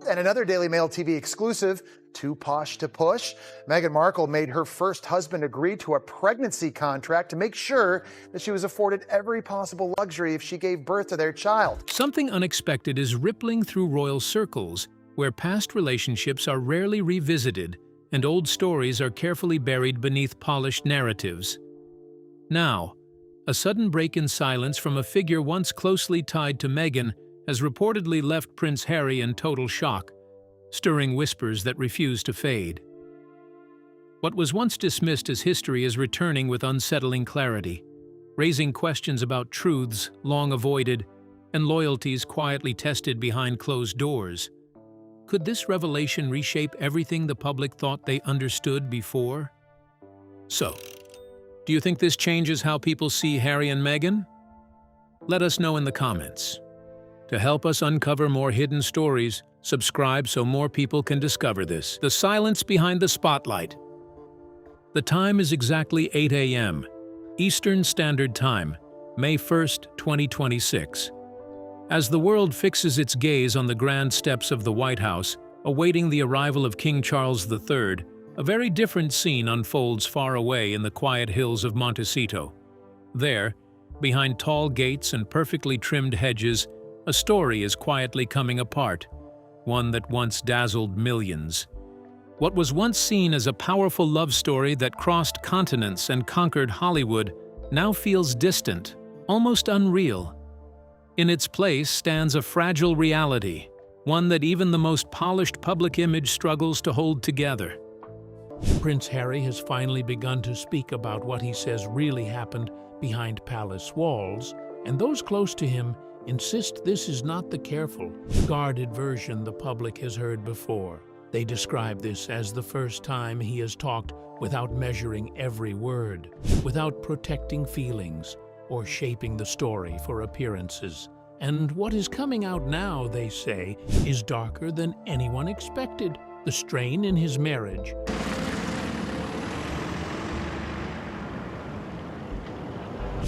And another Daily Mail TV exclusive, too posh to push. Meghan Markle made her first husband agree to a pregnancy contract to make sure that she was afforded every possible luxury if she gave birth to their child. Something unexpected is rippling through royal circles, where past relationships are rarely revisited and old stories are carefully buried beneath polished narratives. Now, a sudden break in silence from a figure once closely tied to Meghan has reportedly left Prince Harry in total shock, stirring whispers that refuse to fade. What was once dismissed as history is returning with unsettling clarity, raising questions about truths long avoided and loyalties quietly tested behind closed doors. Could this revelation reshape everything the public thought they understood before? So, do you think this changes how people see Harry and Meghan? Let us know in the comments. To help us uncover more hidden stories, subscribe so more people can discover this. The silence behind the spotlight. The time is exactly 8 a.m. Eastern Standard Time, May 1st, 2026. As the world fixes its gaze on the grand steps of the White House, awaiting the arrival of King Charles III, a very different scene unfolds far away in the quiet hills of Montecito. There, behind tall gates and perfectly trimmed hedges, a story is quietly coming apart, one that once dazzled millions. What was once seen as a powerful love story that crossed continents and conquered Hollywood now feels distant, almost unreal. In its place stands a fragile reality, one that even the most polished public image struggles to hold together. Prince Harry has finally begun to speak about what he says really happened behind palace walls, and those close to him insist this is not the careful, guarded version the public has heard before. They describe this as the first time he has talked without measuring every word, without protecting feelings, or shaping the story for appearances. And what is coming out now, they say, is darker than anyone expected. The strain in his marriage,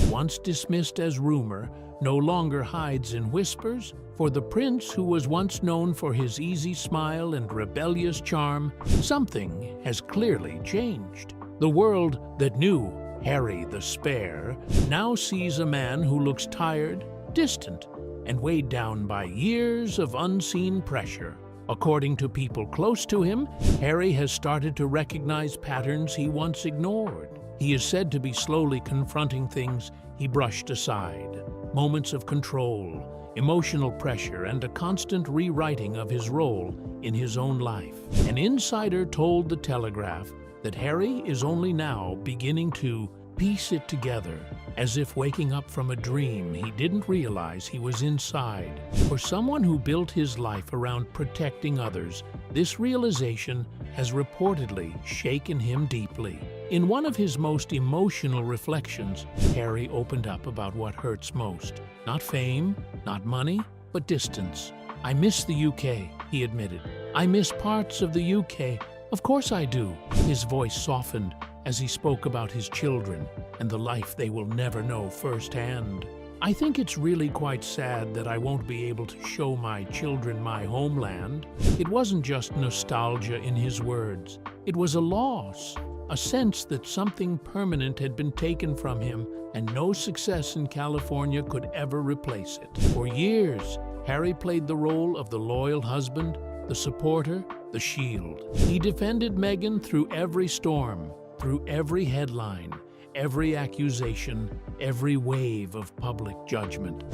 once dismissed as rumor, no longer hides in whispers, for the prince who was once known for his easy smile and rebellious charm, something has clearly changed. The world that knew Harry the Spare now sees a man who looks tired, distant, and weighed down by years of unseen pressure. According to people close to him, Harry has started to recognize patterns he once ignored. He is said to be slowly confronting things he brushed aside. Moments of control, emotional pressure, and a constant rewriting of his role in his own life. An insider told The Telegraph that Harry is only now beginning to piece it together, as if waking up from a dream he didn't realize he was inside. For someone who built his life around protecting others, this realization has reportedly shaken him deeply. In one of his most emotional reflections, Harry opened up about what hurts most. Not fame, not money, but distance. "I miss the UK," he admitted. "I miss parts of the UK. Of course I do." His voice softened as he spoke about his children and the life they will never know firsthand. "I think it's really quite sad that I won't be able to show my children my homeland." It wasn't just nostalgia in his words. It was a loss, a sense that something permanent had been taken from him and no success in California could ever replace it. For years, Harry played the role of the loyal husband, the supporter, the shield. He defended Meghan through every storm, through every headline, every accusation, every wave of public judgment.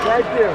Thank you.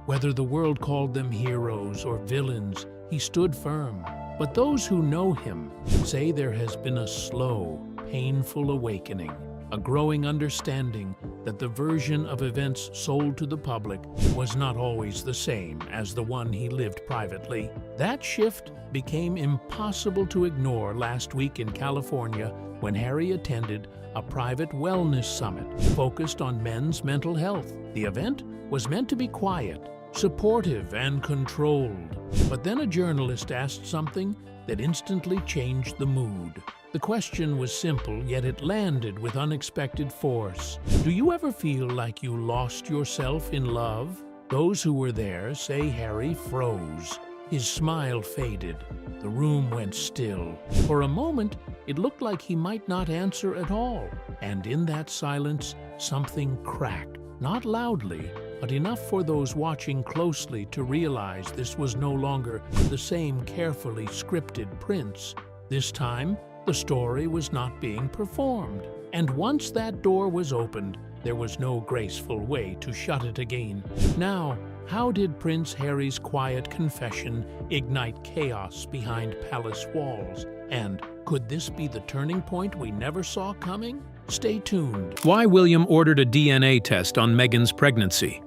Whether the world called them heroes or villains, he stood firm. But those who know him say there has been a slow, painful awakening, a growing understanding that the version of events sold to the public was not always the same as the one he lived privately. That shift became impossible to ignore last week in California when Harry attended a private wellness summit focused on men's mental health. The event was meant to be quiet, supportive, and controlled. But then a journalist asked something that instantly changed the mood. The question was simple, yet it landed with unexpected force. Do you ever feel like you lost yourself in love? Those who were there say Harry froze. His smile faded. The room went still. For a moment, it looked like he might not answer at all. And in that silence, something cracked. Not loudly, but enough for those watching closely to realize this was no longer the same carefully scripted prince. This time, the story was not being performed. And once that door was opened, there was no graceful way to shut it again. Now, how did Prince Harry's quiet confession ignite chaos behind palace walls? And could this be the turning point we never saw coming? Stay tuned. Why William ordered a DNA test on Meghan's pregnancy.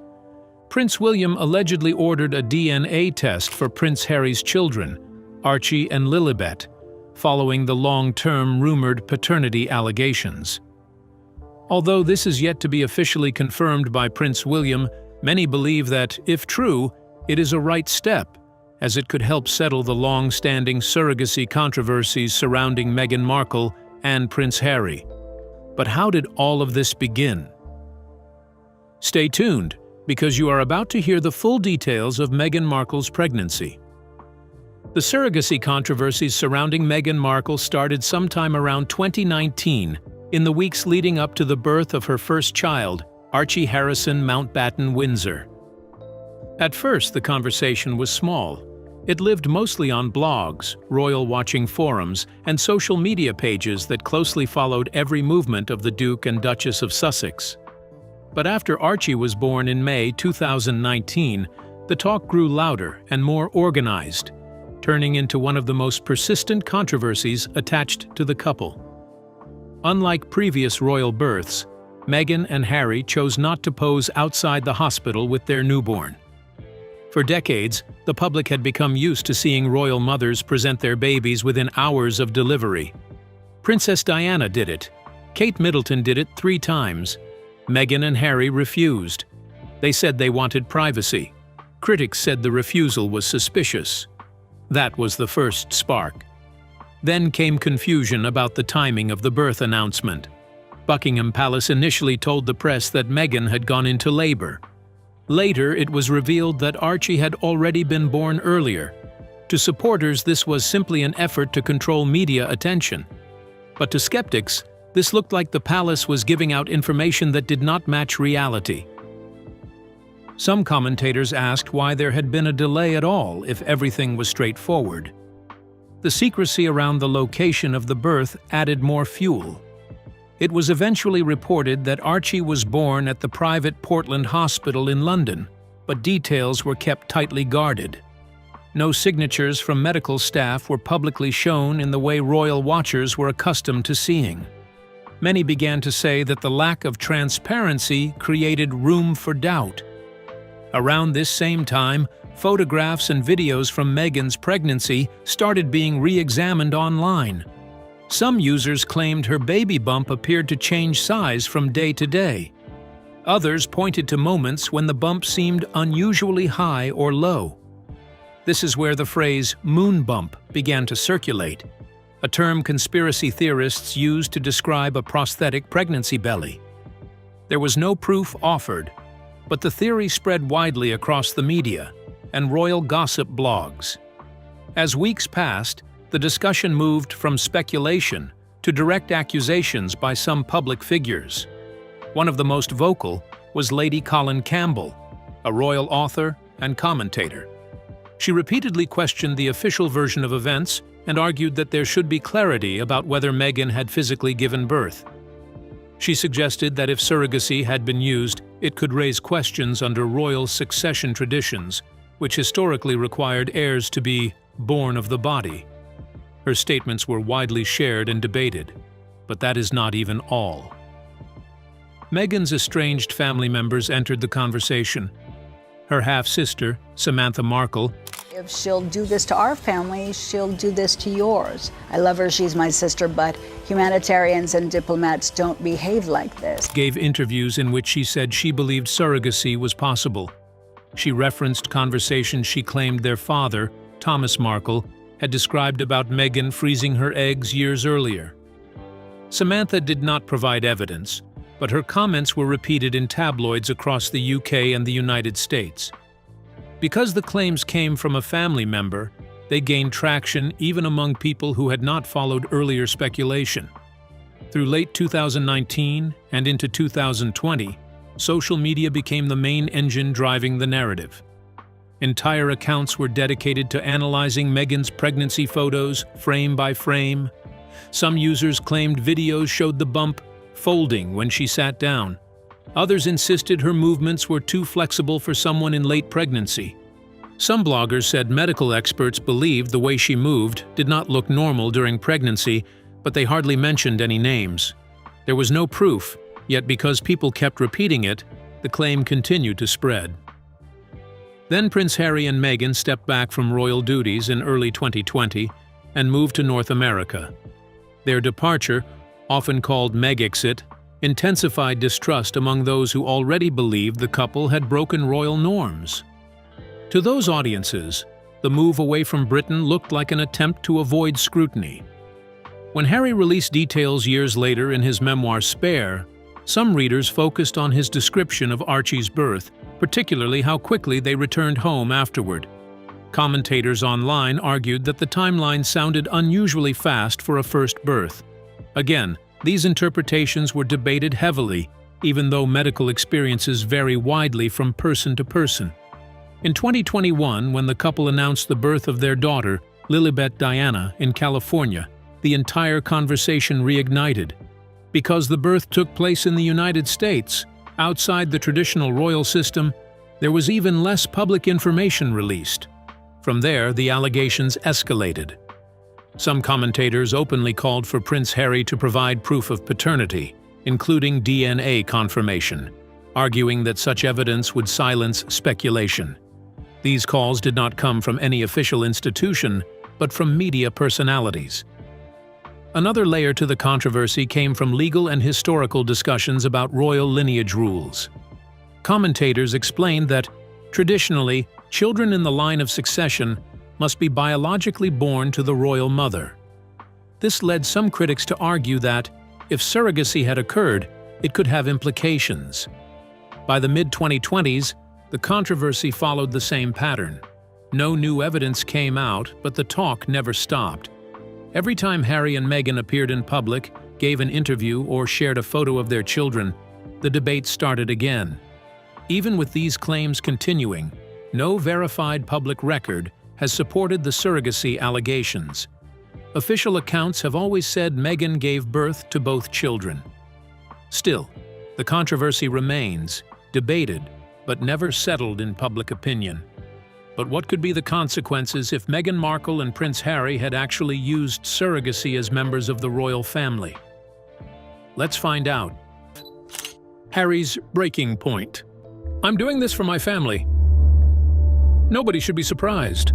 Prince William allegedly ordered a DNA test for Prince Harry's children, Archie and Lilibet, following the long-term rumored paternity allegations. Although this is yet to be officially confirmed by Prince William, many believe that, if true, it is a right step, as it could help settle the long-standing surrogacy controversies surrounding Meghan Markle and Prince Harry. But how did all of this begin? Stay tuned, because you are about to hear the full details of Meghan Markle's pregnancy. The surrogacy controversies surrounding Meghan Markle started sometime around 2019, in the weeks leading up to the birth of her first child, Archie Harrison Mountbatten Windsor. At first, the conversation was small. It lived mostly on blogs, royal watching forums, and social media pages that closely followed every movement of the Duke and Duchess of Sussex. But after Archie was born in May 2019, the talk grew louder and more organized, turning into one of the most persistent controversies attached to the couple. Unlike previous royal births, Meghan and Harry chose not to pose outside the hospital with their newborn. For decades, the public had become used to seeing royal mothers present their babies within hours of delivery. Princess Diana did it. Kate Middleton did it 3 times. Meghan and Harry refused. They said they wanted privacy. Critics said the refusal was suspicious. That was the first spark. Then came confusion about the timing of the birth announcement. Buckingham Palace initially told the press that Meghan had gone into labor. Later, it was revealed that Archie had already been born earlier. To supporters, this was simply an effort to control media attention. But to skeptics, this looked like the palace was giving out information that did not match reality. Some commentators asked why there had been a delay at all if everything was straightforward. The secrecy around the location of the birth added more fuel. It was eventually reported that Archie was born at the private Portland Hospital in London, but details were kept tightly guarded. No signatures from medical staff were publicly shown in the way royal watchers were accustomed to seeing. Many began to say that the lack of transparency created room for doubt. Around this same time, photographs and videos from Meghan's pregnancy started being re-examined online. Some users claimed her baby bump appeared to change size from day to day. Others pointed to moments when the bump seemed unusually high or low. This is where the phrase moon bump began to circulate, a term conspiracy theorists use to describe a prosthetic pregnancy belly. There was no proof offered, but the theory spread widely across the media and royal gossip blogs. As weeks passed, the discussion moved from speculation to direct accusations by some public figures. One of the most vocal was Lady Colin Campbell, a royal author and commentator. She repeatedly questioned the official version of events and argued that there should be clarity about whether Meghan had physically given birth. She suggested that if surrogacy had been used, it could raise questions under royal succession traditions, which historically required heirs to be born of the body. Her statements were widely shared and debated, but that is not even all. Meghan's estranged family members entered the conversation. Her half-sister, Samantha Markle, "If she'll do this to our family, she'll do this to yours. I love her, she's my sister, but humanitarians and diplomats don't behave like this." gave interviews in which she said she believed surrogacy was possible. She referenced conversations she claimed their father, Thomas Markle, had described about Meghan freezing her eggs years earlier. Samantha did not provide evidence, but her comments were repeated in tabloids across the UK and the United States. Because the claims came from a family member, they gained traction even among people who had not followed earlier speculation. Through late 2019 and into 2020, social media became the main engine driving the narrative. Entire accounts were dedicated to analyzing Meghan's pregnancy photos, frame by frame. Some users claimed videos showed the bump folding when she sat down. Others insisted her movements were too flexible for someone in late pregnancy. Some bloggers said medical experts believed the way she moved did not look normal during pregnancy, but they hardly mentioned any names. There was no proof, yet because people kept repeating it, the claim continued to spread. Then Prince Harry and Meghan stepped back from royal duties in early 2020 and moved to North America. Their departure, often called Megxit, intensified distrust among those who already believed the couple had broken royal norms. To those audiences, the move away from Britain looked like an attempt to avoid scrutiny. When Harry released details years later in his memoir Spare, some readers focused on his description of Archie's birth, particularly how quickly they returned home afterward. Commentators online argued that the timeline sounded unusually fast for a first birth. Again, these interpretations were debated heavily, even though medical experiences vary widely from person to person. In 2021, when the couple announced the birth of their daughter, Lilibet Diana, in California, the entire conversation reignited. Because the birth took place in the United States, outside the traditional royal system, there was even less public information released. From there, the allegations escalated. Some commentators openly called for Prince Harry to provide proof of paternity, including DNA confirmation, arguing that such evidence would silence speculation. These calls did not come from any official institution, but from media personalities. Another layer to the controversy came from legal and historical discussions about royal lineage rules. Commentators explained that, traditionally, children in the line of succession must be biologically born to the royal mother. This led some critics to argue that, if surrogacy had occurred, it could have implications. By the mid-2020s, the controversy followed the same pattern. No new evidence came out, but the talk never stopped. Every time Harry and Meghan appeared in public, gave an interview, or shared a photo of their children, the debate started again. Even with these claims continuing, no verified public record has supported the surrogacy allegations. Official accounts have always said Meghan gave birth to both children. Still, the controversy remains, debated, but never settled in public opinion. But what could be the consequences if Meghan Markle and Prince Harry had actually used surrogacy as members of the royal family? Let's find out. Harry's breaking point. I'm doing this for my family. Nobody should be surprised.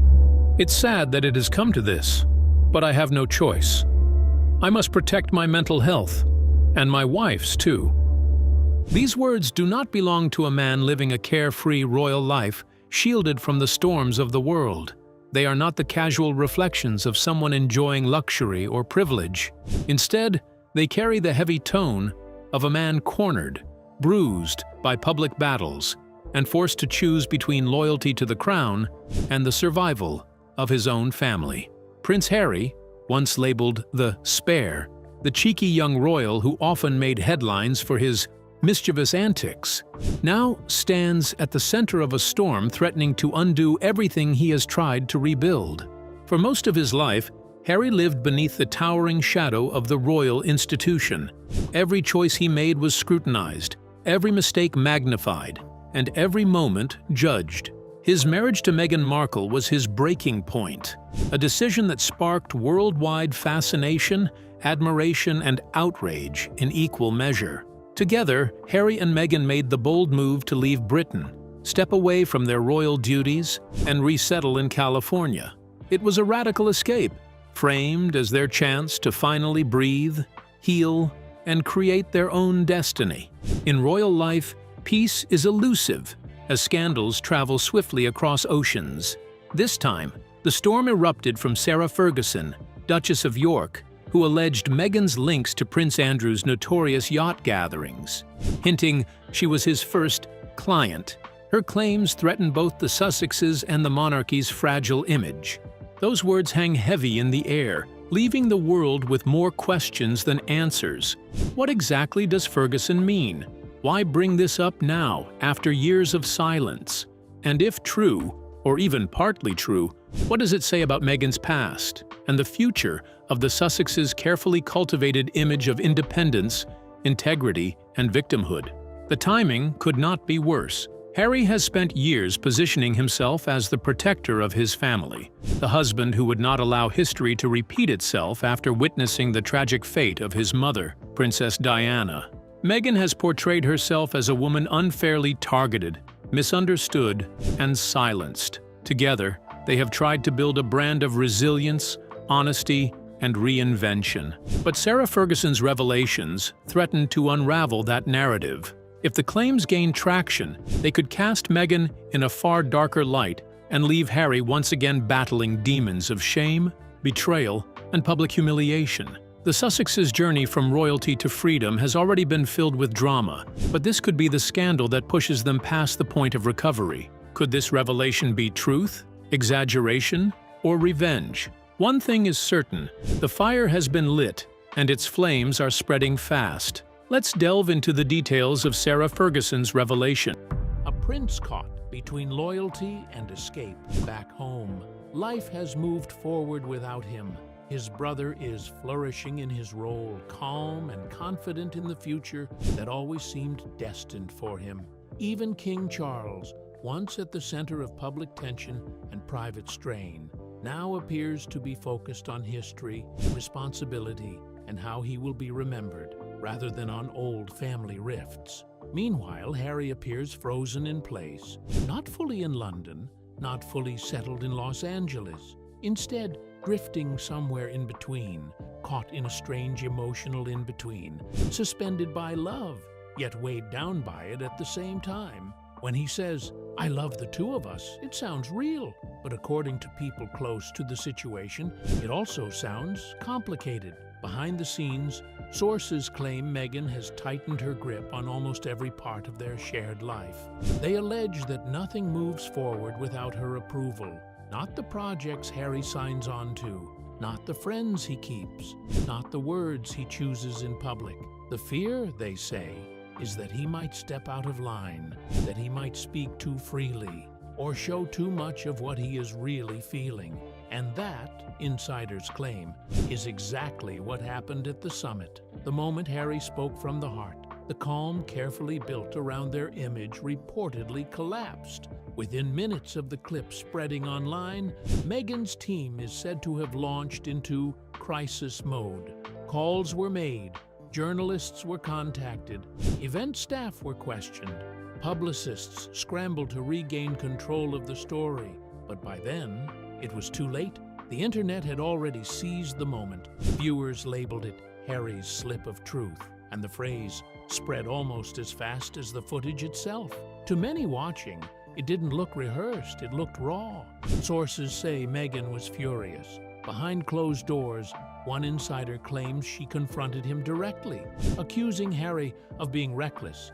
It's sad that it has come to this, but I have no choice. I must protect my mental health, and my wife's too. These words do not belong to a man living a carefree royal life, shielded from the storms of the world. They are not the casual reflections of someone enjoying luxury or privilege. Instead, they carry the heavy tone of a man cornered, bruised by public battles, and forced to choose between loyalty to the crown and the survival of his own family. Prince Harry, once labeled the spare, the cheeky young royal who often made headlines for his mischievous antics, now stands at the center of a storm threatening to undo everything he has tried to rebuild. For most of his life, Harry lived beneath the towering shadow of the royal institution. Every choice he made was scrutinized, every mistake magnified, and every moment judged. His marriage to Meghan Markle was his breaking point, a decision that sparked worldwide fascination, admiration, and outrage in equal measure. Together, Harry and Meghan made the bold move to leave Britain, step away from their royal duties, and resettle in California. It was a radical escape, framed as their chance to finally breathe, heal, and create their own destiny. In royal life, peace is elusive, as scandals travel swiftly across oceans. This time, the storm erupted from Sarah Ferguson, Duchess of York, who who alleged Meghan's links to Prince Andrew's notorious yacht gatherings, hinting she was his first client. Her claims threaten both the Sussexes and the monarchy's fragile image. Those words hang heavy in the air, leaving the world with more questions than answers. What exactly does Ferguson mean? Why bring this up now, after years of silence? And if true, or even partly true, what does it say about Meghan's past and the future of the Sussexes' carefully cultivated image of independence, integrity, and victimhood? The timing could not be worse. Harry has spent years positioning himself as the protector of his family, the husband who would not allow history to repeat itself after witnessing the tragic fate of his mother, Princess Diana. Meghan has portrayed herself as a woman unfairly targeted, misunderstood, and silenced. Together, they have tried to build a brand of resilience, honesty, and reinvention. But Sarah Ferguson's revelations threaten to unravel that narrative. If the claims gain traction, they could cast Meghan in a far darker light and leave Harry once again battling demons of shame, betrayal, and public humiliation. The Sussexes' journey from royalty to freedom has already been filled with drama, but this could be the scandal that pushes them past the point of recovery. Could this revelation be truth, exaggeration, or revenge? One thing is certain: the fire has been lit, and its flames are spreading fast. Let's delve into the details of Sarah Ferguson's revelation. A prince caught between loyalty and escape back home. Life has moved forward without him. His brother is flourishing in his role, calm and confident in the future that always seemed destined for him. Even King Charles, once at the center of public tension and private strain, now appears to be focused on history, responsibility, and how he will be remembered, rather than on old family rifts. Meanwhile, Harry appears frozen in place, not fully in London, not fully settled in Los Angeles, instead drifting somewhere in between, caught in a strange emotional in-between, suspended by love, yet weighed down by it at the same time. When he says, "I love the two of us," it sounds real, but according to people close to the situation, it also sounds complicated. Behind the scenes, sources claim Meghan has tightened her grip on almost every part of their shared life. They allege that nothing moves forward without her approval. Not the projects Harry signs on to, not the friends he keeps, not the words he chooses in public. The fear, they say, is that he might step out of line, that he might speak too freely, or show too much of what he is really feeling. And that, insiders claim, is exactly what happened at the summit. The moment Harry spoke from the heart, the calm carefully built around their image reportedly collapsed. Within minutes of the clip spreading online, Meghan's team is said to have launched into crisis mode. Calls were made, journalists were contacted, event staff were questioned, publicists scrambled to regain control of the story. But by then, it was too late. The internet had already seized the moment. Viewers labeled it Harry's slip of truth, and the phrase spread almost as fast as the footage itself. To many watching, it didn't look rehearsed, it looked raw. Sources say Meghan was furious. Behind closed doors, one insider claims she confronted him directly, accusing Harry of being reckless.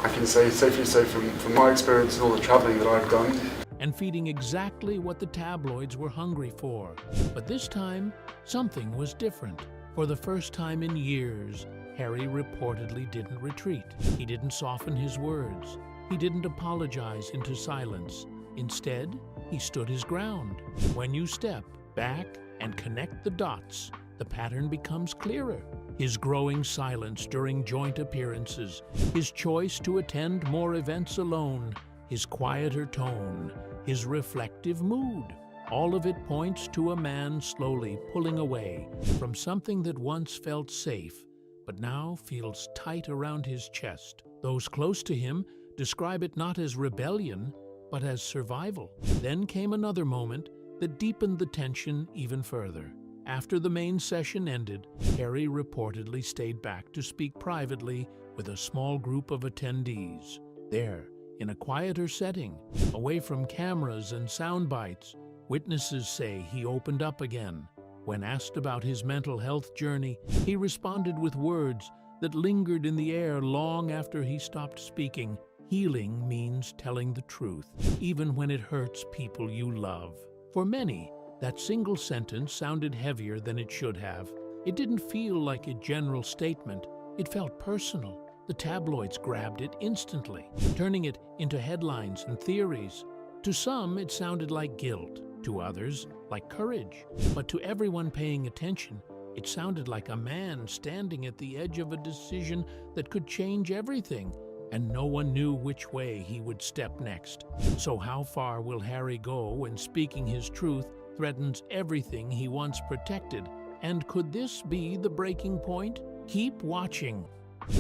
I can safely say from my experience and all the traveling that I've done, and feeding exactly what the tabloids were hungry for. But this time, something was different. For the first time in years, Harry reportedly didn't retreat. He didn't soften his words. He didn't apologize into silence. Instead, he stood his ground. When you step back and connect the dots, the pattern becomes clearer. His growing silence during joint appearances, his choice to attend more events alone, his quieter tone, his reflective mood. All of it points to a man slowly pulling away from something that once felt safe, but now feels tight around his chest. Those close to him describe it not as rebellion, but as survival. Then came another moment that deepened the tension even further. After the main session ended, Harry reportedly stayed back to speak privately with a small group of attendees. There, in a quieter setting, away from cameras and sound bites, witnesses say he opened up again. When asked about his mental health journey, he responded with words that lingered in the air long after he stopped speaking. Healing means telling the truth, even when it hurts people you love. For many, that single sentence sounded heavier than it should have. It didn't feel like a general statement. It felt personal. The tabloids grabbed it instantly, turning it into headlines and theories. To some, it sounded like guilt. To others, like courage. But to everyone paying attention, it sounded like a man standing at the edge of a decision that could change everything, and no one knew which way he would step next. So how far will Harry go when speaking his truth threatens everything he once protected? And could this be the breaking point? Keep watching.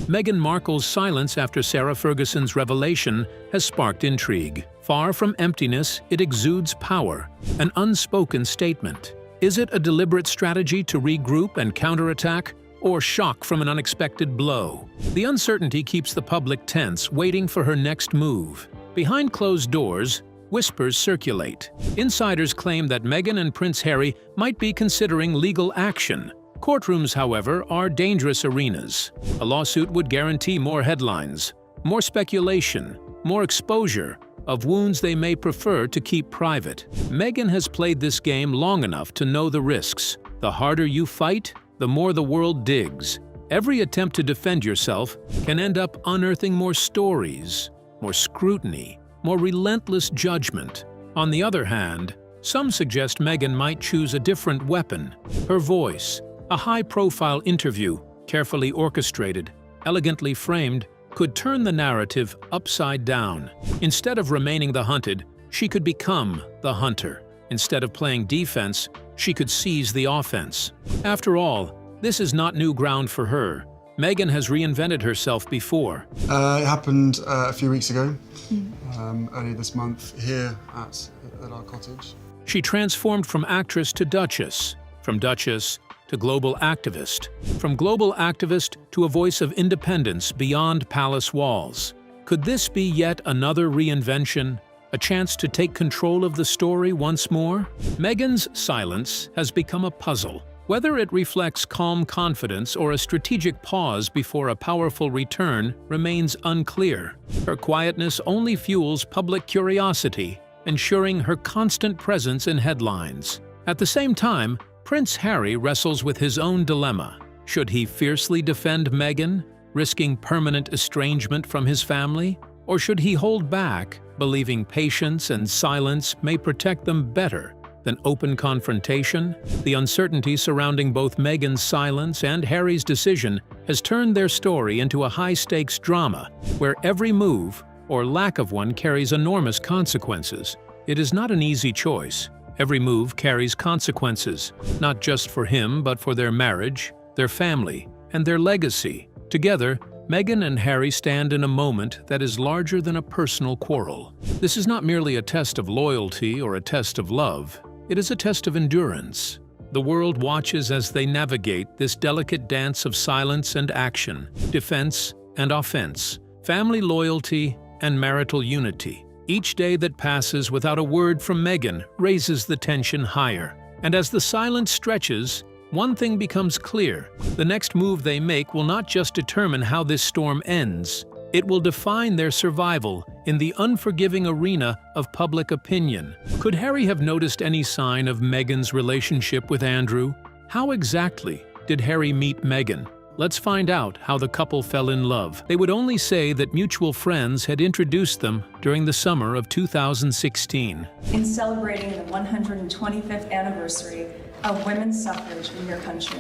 Meghan Markle's silence after Sarah Ferguson's revelation has sparked intrigue. Far from emptiness, it exudes power, an unspoken statement. Is it a deliberate strategy to regroup and counterattack, or shock from an unexpected blow? The uncertainty keeps the public tense, waiting for her next move. Behind closed doors, whispers circulate. Insiders claim that Meghan and Prince Harry might be considering legal action. Courtrooms, however, are dangerous arenas. A lawsuit would guarantee more headlines, more speculation, more exposure of wounds they may prefer to keep private. Meghan has played this game long enough to know the risks. The harder you fight, the more the world digs. Every attempt to defend yourself can end up unearthing more stories, more scrutiny, more relentless judgment. On the other hand, some suggest Meghan might choose a different weapon. Her voice, a high-profile interview, carefully orchestrated, elegantly framed, could turn the narrative upside down. Instead of remaining the hunted, she could become the hunter. Instead of playing defense, she could seize the offense. After all, this is not new ground for her. Meghan has reinvented herself before. It happened a few weeks ago, earlier this month, here at our cottage. She transformed from actress to duchess, from duchess to global activist, from global activist to a voice of independence beyond palace walls. Could this be yet another reinvention? A chance to take control of the story once more? Meghan's silence has become a puzzle. Whether it reflects calm confidence or a strategic pause before a powerful return remains unclear. Her quietness only fuels public curiosity, ensuring her constant presence in headlines. At the same time, Prince Harry wrestles with his own dilemma. Should he fiercely defend Meghan, risking permanent estrangement from his family? Or should he hold back, believing patience and silence may protect them better than open confrontation? The uncertainty surrounding both Meghan's silence and Harry's decision has turned their story into a high-stakes drama, where every move, or lack of one, carries enormous consequences. It is not an easy choice. Every move carries consequences, not just for him, but for their marriage, their family, and their legacy. Together, Meghan and Harry stand in a moment that is larger than a personal quarrel. This is not merely a test of loyalty or a test of love. It is a test of endurance. The world watches as they navigate this delicate dance of silence and action, defense and offense, family loyalty and marital unity. Each day that passes without a word from Meghan raises the tension higher. And as the silence stretches, one thing becomes clear. The next move they make will not just determine how this storm ends. It will define their survival in the unforgiving arena of public opinion. Could Harry have noticed any sign of Meghan's relationship with Andrew? How exactly did Harry meet Meghan? Let's find out how the couple fell in love. They would only say that mutual friends had introduced them during the summer of 2016. In celebrating the 125th anniversary of women's suffrage in your country.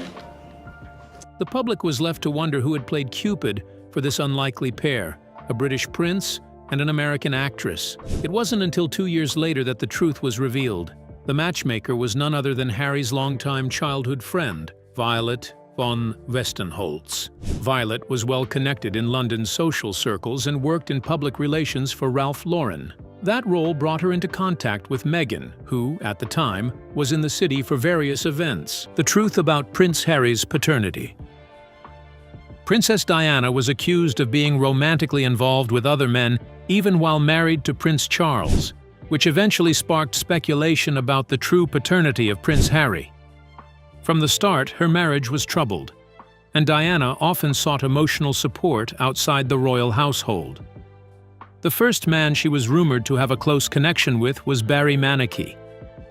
The public was left to wonder who had played Cupid for this unlikely pair, a British prince and an American actress. It wasn't until 2 years later that the truth was revealed. The matchmaker was none other than Harry's longtime childhood friend, Violet von Westenholz. Violet was well connected in London's social circles and worked in public relations for Ralph Lauren. That role brought her into contact with Meghan, who, at the time, was in the city for various events. The truth about Prince Harry's paternity. Princess Diana was accused of being romantically involved with other men even while married to Prince Charles, which eventually sparked speculation about the true paternity of Prince Harry. From the start, her marriage was troubled, and Diana often sought emotional support outside the royal household. The first man she was rumored to have a close connection with was Barry Manakee,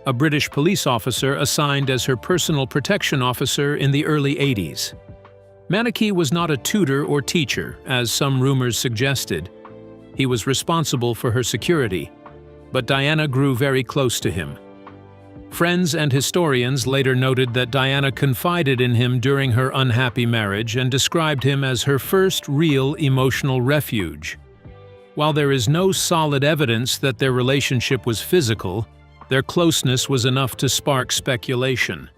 a British police officer assigned as her personal protection officer in the early 80s. Manakee was not a tutor or teacher, as some rumors suggested. He was responsible for her security, but Diana grew very close to him. Friends and historians later noted that Diana confided in him during her unhappy marriage and described him as her first real emotional refuge. While there is no solid evidence that their relationship was physical, their closeness was enough to spark speculation.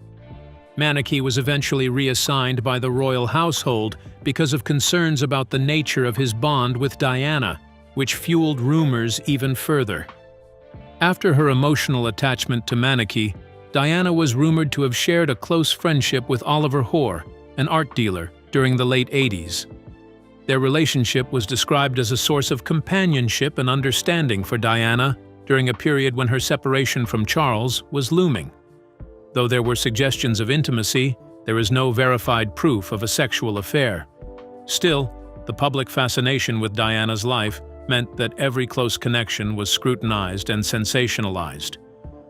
Manakee was eventually reassigned by the royal household because of concerns about the nature of his bond with Diana, which fueled rumors even further. After her emotional attachment to Manakee, Diana was rumored to have shared a close friendship with Oliver Hoare, an art dealer, during the late 80s. Their relationship was described as a source of companionship and understanding for Diana during a period when her separation from Charles was looming. Though there were suggestions of intimacy, there is no verified proof of a sexual affair. Still, the public fascination with Diana's life meant that every close connection was scrutinized and sensationalized.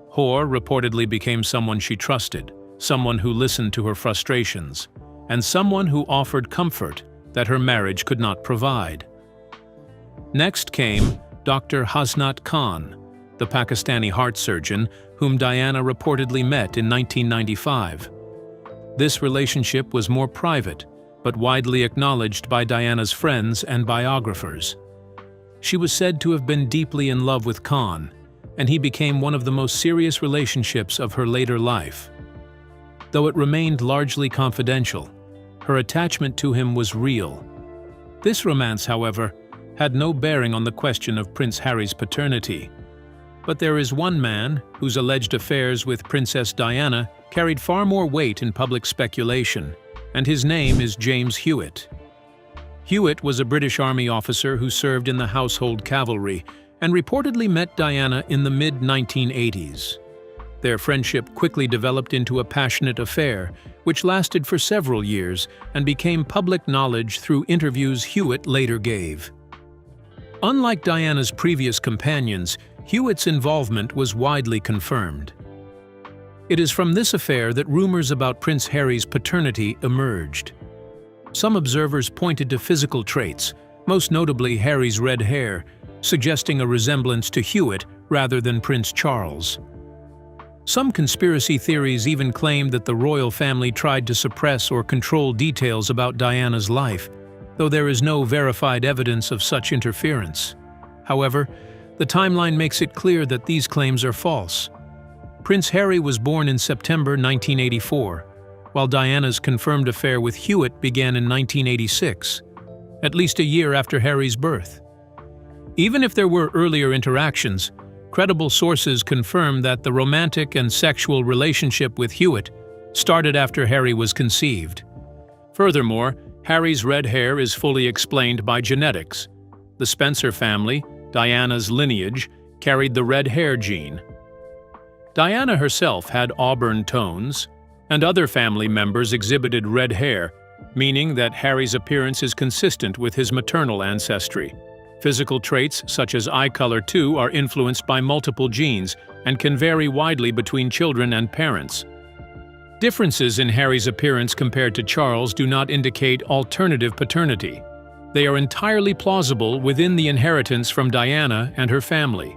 Hoare reportedly became someone she trusted, someone who listened to her frustrations, and someone who offered comfort that her marriage could not provide. Next came Dr. Hasnat Khan, the Pakistani heart surgeon whom Diana reportedly met in 1995. This relationship was more private, but widely acknowledged by Diana's friends and biographers. She was said to have been deeply in love with Khan, and he became one of the most serious relationships of her later life. Though it remained largely confidential, her attachment to him was real. This romance, however, had no bearing on the question of Prince Harry's paternity. But there is one man whose alleged affairs with Princess Diana carried far more weight in public speculation, and his name is James Hewitt. Hewitt was a British Army officer who served in the Household Cavalry and reportedly met Diana in the mid-1980s. Their friendship quickly developed into a passionate affair, which lasted for several years and became public knowledge through interviews Hewitt later gave. Unlike Diana's previous companions, Hewitt's involvement was widely confirmed. It is from this affair that rumors about Prince Harry's paternity emerged. Some observers pointed to physical traits, most notably Harry's red hair, suggesting a resemblance to Hewitt rather than Prince Charles. Some conspiracy theories even claimed that the royal family tried to suppress or control details about Diana's life, though there is no verified evidence of such interference. However, the timeline makes it clear that these claims are false. Prince Harry was born in September 1984, while Diana's confirmed affair with Hewitt began in 1986, at least a year after Harry's birth. Even if there were earlier interactions, credible sources confirm that the romantic and sexual relationship with Hewitt started after Harry was conceived. Furthermore, Harry's red hair is fully explained by genetics. The Spencer family, Diana's lineage, carried the red hair gene. Diana herself had auburn tones, and other family members exhibited red hair, meaning that Harry's appearance is consistent with his maternal ancestry. Physical traits such as eye color, too, are influenced by multiple genes and can vary widely between children and parents. Differences in Harry's appearance compared to Charles do not indicate alternative paternity. They are entirely plausible within the inheritance from Diana and her family.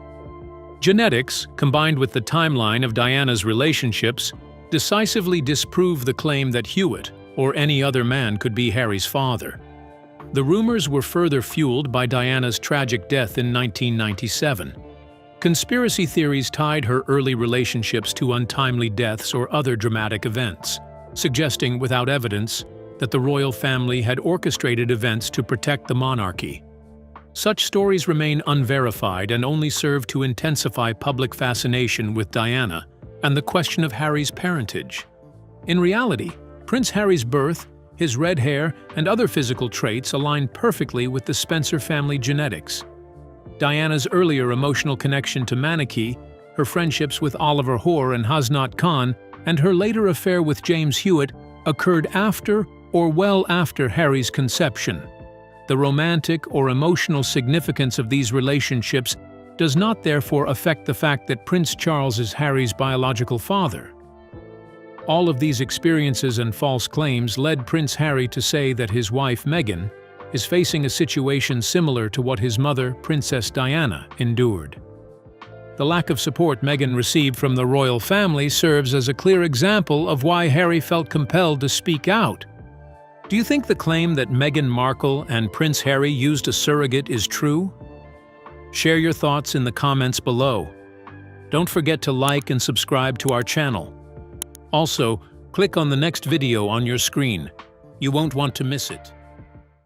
Genetics, combined with the timeline of Diana's relationships, decisively disprove the claim that Hewitt or any other man could be Harry's father. The rumors were further fueled by Diana's tragic death in 1997. Conspiracy theories tied her early relationships to untimely deaths or other dramatic events, suggesting without evidence that the royal family had orchestrated events to protect the monarchy. Such stories remain unverified and only serve to intensify public fascination with Diana and the question of Harry's parentage. In reality, Prince Harry's birth, his red hair, and other physical traits align perfectly with the Spencer family genetics. Diana's earlier emotional connection to Manakee, her friendships with Oliver Hoare and Hasnat Khan, and her later affair with James Hewitt occurred after or well after Harry's conception. The romantic or emotional significance of these relationships does not therefore affect the fact that Prince Charles is Harry's biological father. All of these experiences and false claims led Prince Harry to say that his wife, Meghan, is facing a situation similar to what his mother, Princess Diana, endured. The lack of support Meghan received from the royal family serves as a clear example of why Harry felt compelled to speak out. Do you think the claim that Meghan Markle and Prince Harry used a surrogate is true? Share your thoughts in the comments below. Don't forget to like and subscribe to our channel. Also, click on the next video on your screen. You won't want to miss it.